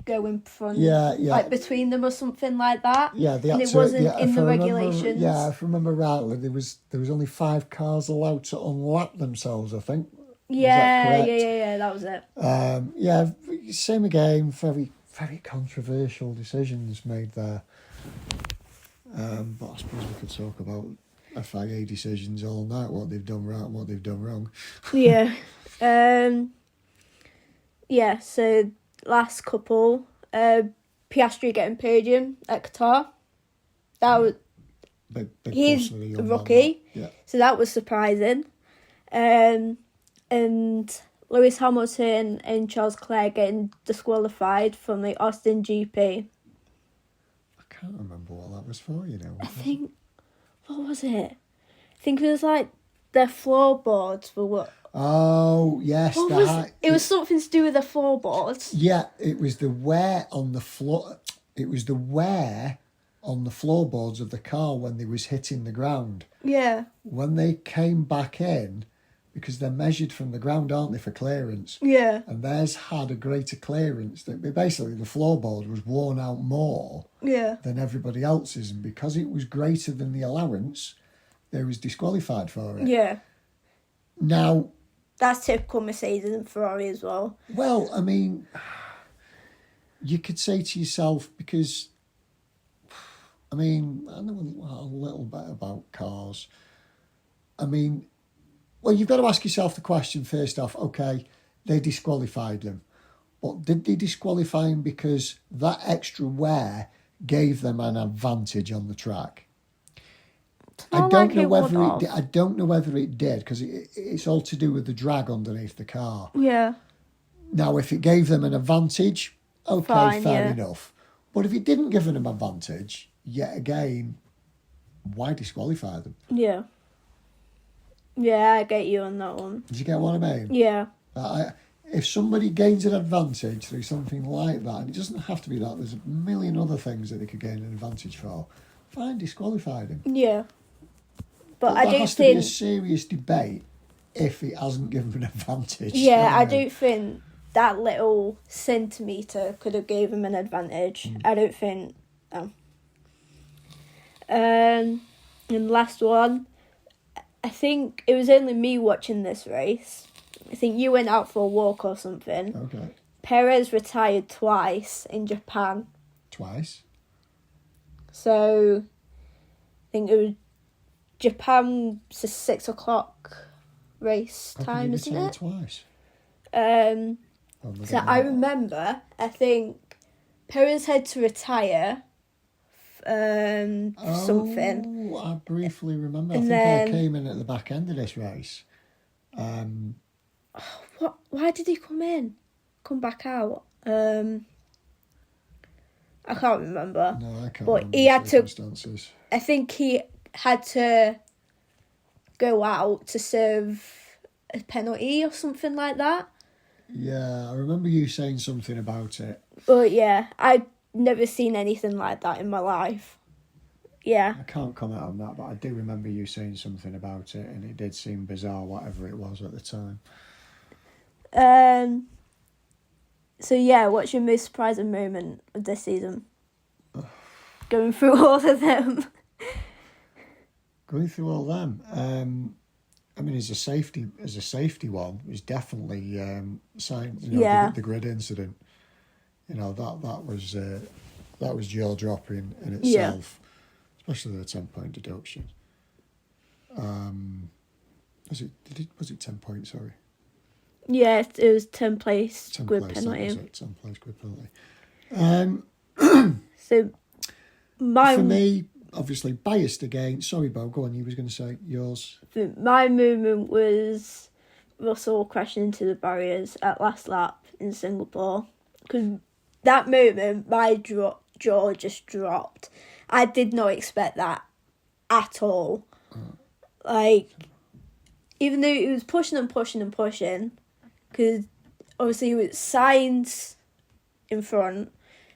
go in front. Yeah. Between them or something like that. Yeah, and it wasn't in the regulations. Yeah, if I remember rightly, there was only 5 cars allowed to unlap themselves, I think. Yeah, that was it. Same again, very, very controversial decisions made there. But I suppose we could talk about FIA decisions all night, what they've done right and what they've done wrong. Yeah. So last couple, Piastri getting podium at Qatar. That was... Big he's plus for the a young rookie, man, so that was surprising. And Lewis Hamilton and Charles Leclerc getting disqualified from the Austin GP. I can't remember what that was for, I think... What was it? I think it was their floorboards were what... Oh, yes. It was something to do with the floorboards. Yeah, it was the wear on the floor. It was the wear on the floorboards of the car when they was hitting the ground. Yeah. When they came back in, because they're measured from the ground, aren't they, for clearance? Yeah. And theirs had a greater clearance. Basically, the floorboard was worn out more than everybody else's. And because it was greater than the allowance, they was disqualified for it. Yeah. Now... That's typical Mercedes and Ferrari as well. Well, I mean, you could say to yourself, because, I mean, I know a little bit about cars. I mean, well, you've got to ask yourself the question first off, okay, they disqualified them. But did they disqualify him because that extra wear gave them an advantage on the track? I don't know whether it did, because it's all to do with the drag underneath the car. Yeah. Now, if it gave them an advantage, okay, fine, fair enough. But if it didn't give them an advantage, yet again, why disqualify them? Yeah. Yeah, I get you on that one. Do you get what I mean? Yeah. If somebody gains an advantage through something like that, and it doesn't have to be that, there's a million other things that they could gain an advantage for, fine, disqualify him. Yeah. But I there don't has to be a think... serious debate if it hasn't given an advantage. Yeah, I don't think that little centimetre could have gave him an advantage. I don't think... And last one, I think it was only me watching this race. I think you went out for a walk or something. Okay. Perez retired twice in Japan. Twice? So, I think it was Japan, it's a 6 o'clock race time, isn't it? Twice? So I remember, I think Perez had to retire something. I briefly remember. And I came in at the back end of this race. What? Why did he come back out? I can't remember. No, I can't but remember he the had circumstances. I think he had to go out to serve a penalty or something like that. Yeah, I remember you saying something about it. But yeah, I'd never seen anything like that in my life. Yeah. I can't comment on that, but I do remember you saying something about it, and it did seem bizarre, whatever it was at the time. So yeah, what's your most surprising moment of this season? Going through all of them. Going through all them, I mean, as a safety one, it was definitely the grid incident. You know, that was jaw dropping in itself, especially the 10-point deduction. Was it 10 points? Sorry. Yeah, it was 10 place grid penalty. 10 place grid penalty. So, for me, obviously biased again. Sorry, Beau, go on. You was going to say yours. My moment was Russell crashing into the barriers at last lap in Singapore. Because that moment, my jaw just dropped. I did not expect that at all. Like, even though he was pushing and pushing and pushing, because obviously it was Sainz in front,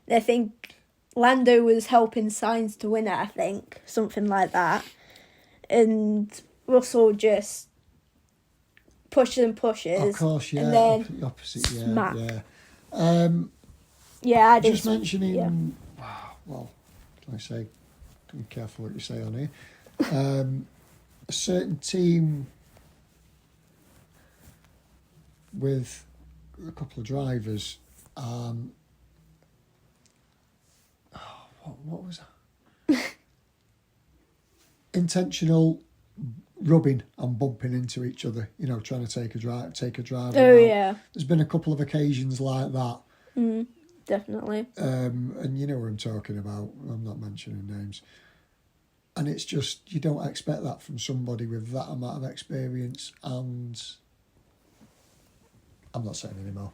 and I think Lando was helping Sainz to win it, I think, something like that. And Russell just pushes and pushes. Of course, yeah. And then the opposite, yeah. smack. Yeah. Yeah, I did. Just mentioning, well, like I say, be careful what you say on here. A certain team with a couple of drivers. What was that? Intentional rubbing and bumping into each other. You know, trying to take a driver. Oh, out. yeah. There's been a couple of occasions like that. Definitely. And you know what I'm talking about. I'm not mentioning names. And it's just, you don't expect that from somebody with that amount of experience, and I'm not saying anymore.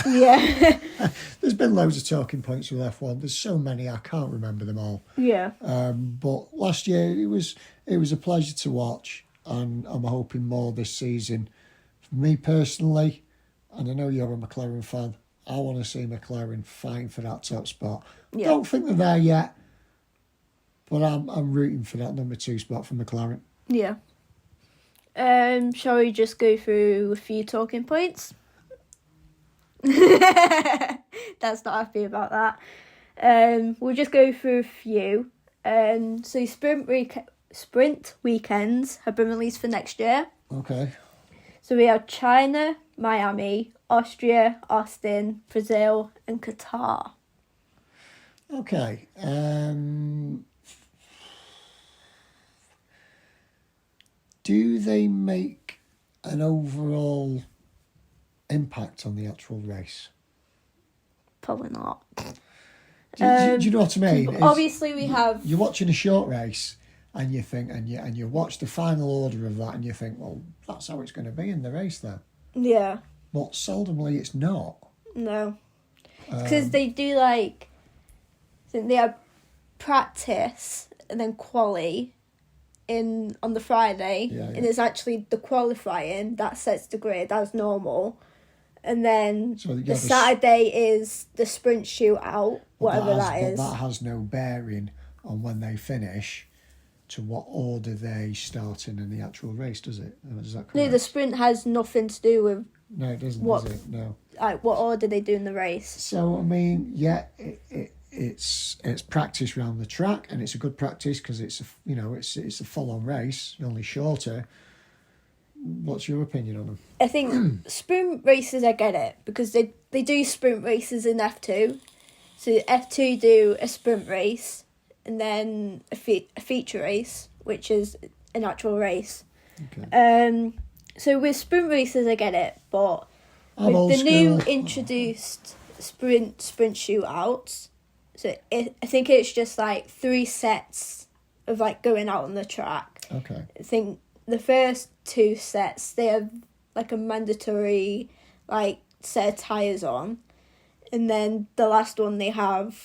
Yeah. There's been loads of talking points with F1. There's so many, I can't remember them all. Yeah. But last year it was a pleasure to watch, and I'm hoping more this season. For me personally, and I know you're a McLaren fan, I want to see McLaren fighting for that top spot. Yeah. Don't think they're there yet, but I'm rooting for that number 2 spot for McLaren. Yeah. Shall we just go through a few talking points? That's not happy about that. We'll just go through a few. So sprint weekends have been released for next year. Okay. So we have China, Miami, Austria, Austin, Brazil, and Qatar. Okay. Do they make an overall impact on the actual race? Probably not. Do you know what I mean? Obviously, we have... You're watching a short race, and you think, and you watch the final order of that, and you think, well, that's how it's going to be in the race then. Yeah. But seldomly it's not. No. Because they do, like... I think they have practice, and then quali, on the Friday, Yeah, yeah. and it's actually the qualifying that sets the grid as normal. And then So you the have Saturday is the sprint shootout, whatever that But is. that has no bearing on when they finish to what order they start in the actual race, does it? Is that correct? No, the sprint has nothing to do with No, it doesn't, what- does it? No. like what order they do in the race. So, I mean, yeah, it's practice round the track, and it's a good practice because it's a full-on race, only shorter. What's your opinion on them? I think sprint races, I get it, because they do sprint races in F2. So F2 do a sprint race and then a feature race, which is an actual race. Okay. So with sprint races, I get it, but I'm with old the new school. introduced sprint shootouts, so I think it's just like 3 sets of like going out on the track. Okay. I think the first 2 sets, they have like a mandatory like set of tyres on, and then the last one they have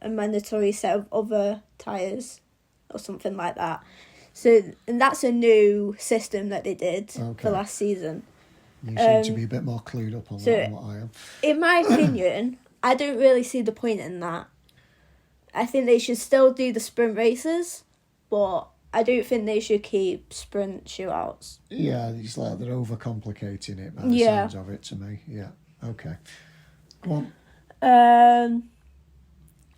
a mandatory set of other tyres or something like that. So, and that's a new system that they did for last season. You seem to be a bit more clued up on that than what I am. In my opinion, I don't really see the point in that. I think they should still do the sprint races, but I don't think they should keep sprint shootouts. Yeah, it's like they're overcomplicating it by the sounds of it to me. Yeah, okay. Go on.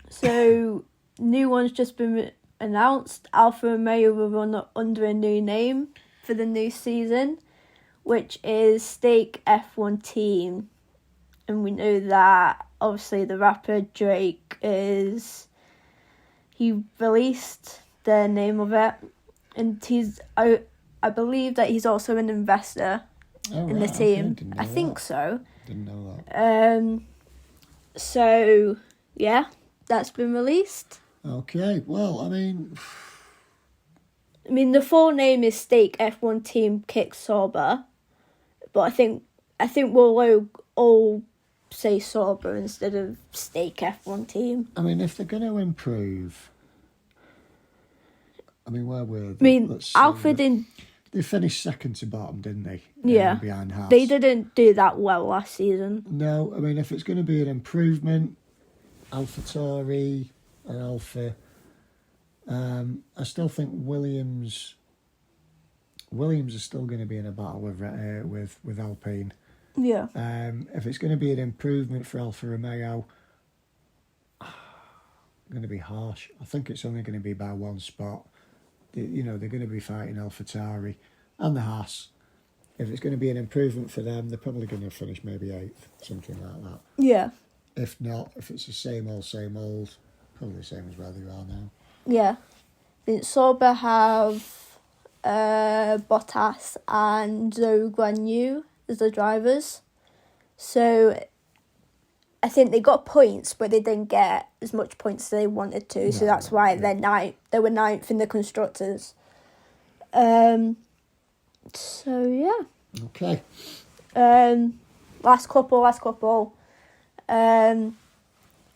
So, new one's just been announced. Alfa Romeo will run under a new name for the new season, which is Stake F1 Team. And we know that, obviously, the rapper Drake he released the name of it. And I believe that he's also an investor in the team. Okay, I think so. Didn't know that. So, yeah, that's been released. Okay, well, I mean, the full name is Stake F1 Team Kick Sauber, but I think we'll all say Sauber instead of Stake F1 Team. I mean, if they're going to improve, I mean, where were they? Alfa didn't. They finished second to bottom, didn't they? Yeah, behind Haas. They didn't do that well last season. No, I mean, if it's going to be an improvement, AlphaTauri and Alfa, I still think Williams is still going to be in a battle with Alpine. Yeah. If it's going to be an improvement for Alfa Romeo, I'm going to be harsh. I think it's only going to be by 1 spot. They're going to be fighting AlphaTauri and the Haas. If it's going to be an improvement for them, they're probably going to finish maybe 8th, something like that. Yeah. If not, if it's the same old, probably the same as where they are now. Yeah. I think Sauber have Bottas and Zhou Guanyu as the drivers. So I think they got points, but they didn't get as much points as they wanted to. So that's why they're ninth. They were 9th in the constructors. So yeah. Okay. Last couple.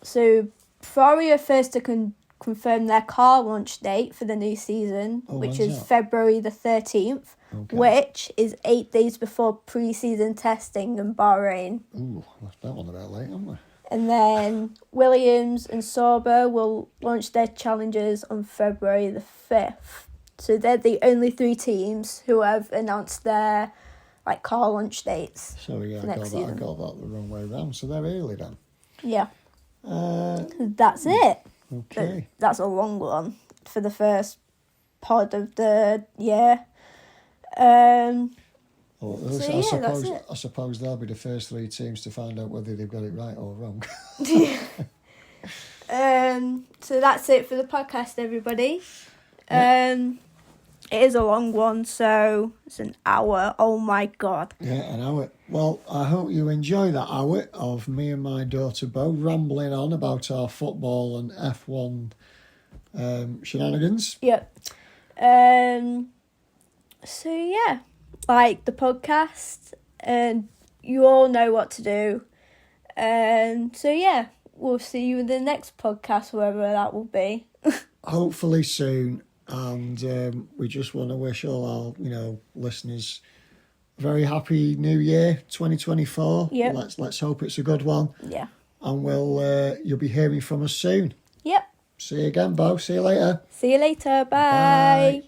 So Ferrari are first to confirm their car launch date for the new season, which is February the 13th, which is 8 days before pre-season testing in Bahrain. Ooh, left that one a bit late, haven't we? And then Williams and Sauber will launch their challenges on February the 5th. So they're the only 3 teams who have announced their car launch dates. So yeah, I got that the wrong way around. So they're early then. Yeah. That's it. Okay. That's a long one for the first pod of the year. I suppose they'll be the first 3 teams to find out whether they've got it right or wrong. So that's it for the podcast, everybody. It is a long one, so it's an hour. Oh my God. Yeah, an hour. Well, I hope you enjoy that hour of me and my daughter Beau rambling on about our football and F1 shenanigans. Yep. So yeah, like the podcast, and you all know what to do. So yeah, we'll see you in the next podcast, wherever that will be. Hopefully soon. And we just want to wish all our, listeners a very happy New Year, 2024. Yep. Let's hope it's a good one. Yeah. And you'll be hearing from us soon. Yep. See you again, Beau. See you later. See you later. Bye. Bye.